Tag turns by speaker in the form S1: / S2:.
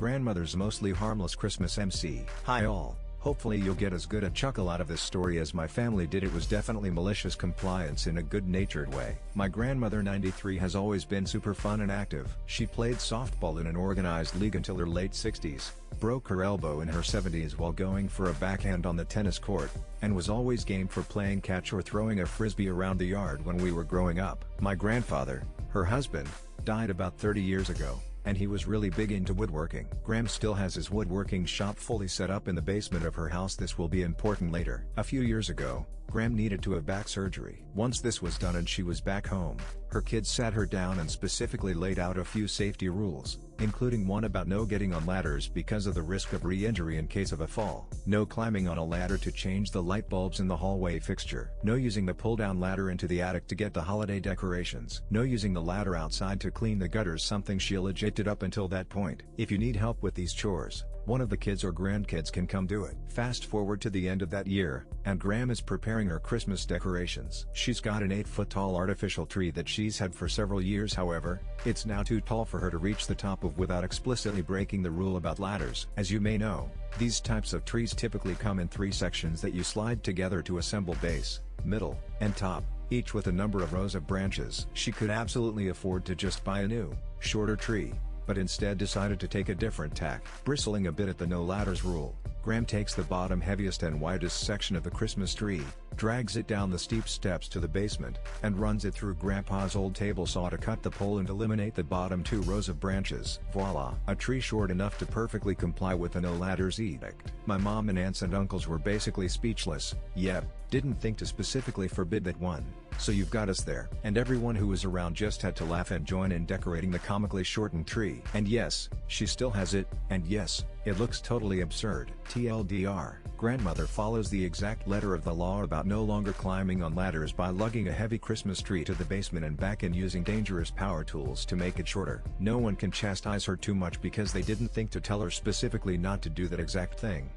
S1: Grandmother's mostly harmless Christmas MC. Hi all, hopefully you'll get as good a chuckle out of this story as my family did. It was definitely malicious compliance in a good-natured way. My grandmother 93 has always been super fun and active. She played softball in an organized league until her late 60s, broke her elbow in her 70s while going for a backhand on the tennis court, and was always game for playing catch or throwing a frisbee around the yard when we were growing up. My grandfather, her husband, died about 30 years ago, and he was really big into woodworking. Gram still has his woodworking shop fully set up in the basement of her house. This will be important later. A few years ago, Gram needed to have back surgery. Once this was done and she was back home, her kids sat her down and specifically laid out a few safety rules, including one about no getting on ladders because of the risk of re-injury in case of a fall. No climbing on a ladder to change the light bulbs in the hallway fixture. No using the pull-down ladder into the attic to get the holiday decorations. No using the ladder outside to clean the gutters, something she legit did up until that point. If you need help with these chores, one of the kids or grandkids can come do it. Fast forward to the end of that year, and Gram is preparing her Christmas decorations. She's got an 8-foot-tall artificial tree that she's had for several years. However, it's now too tall for her to reach the top of without explicitly breaking the rule about ladders. As you may know, these types of trees typically come in 3 sections that you slide together to assemble base, middle, and top, each with a number of rows of branches. She could absolutely afford to just buy a new, shorter tree, but instead decided to take a different tack. Bristling a bit at the no ladders rule, Gram takes the bottom heaviest and widest section of the Christmas tree, drags it down the steep steps to the basement, and runs it through Grandpa's old table saw to cut the pole and eliminate the bottom 2 rows of branches. Voila! A tree short enough to perfectly comply with the no ladders edict. My mom and aunts and uncles were basically speechless. Yep, didn't think to specifically forbid that one. So you've got us there. And everyone who was around just had to laugh and join in decorating the comically shortened tree. And yes, she still has it, and yes, it looks totally absurd. TLDR, grandmother follows the exact letter of the law about no longer climbing on ladders by lugging a heavy Christmas tree to the basement and back and using dangerous power tools to make it shorter. No one can chastise her too much because they didn't think to tell her specifically not to do that exact thing.